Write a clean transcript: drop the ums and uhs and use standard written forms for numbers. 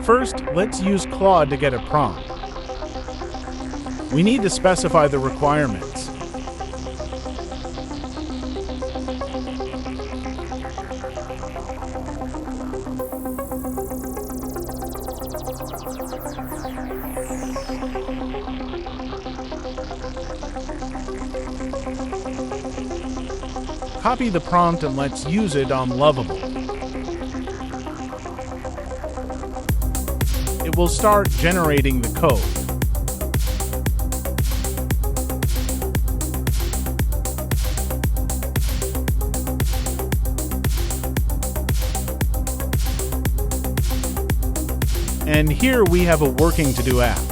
First, let's use Claude to get a prompt. We need to specify the requirements. Copy the prompt and let's use it on Lovable. It will start generating the code. And here we have a working to-do app.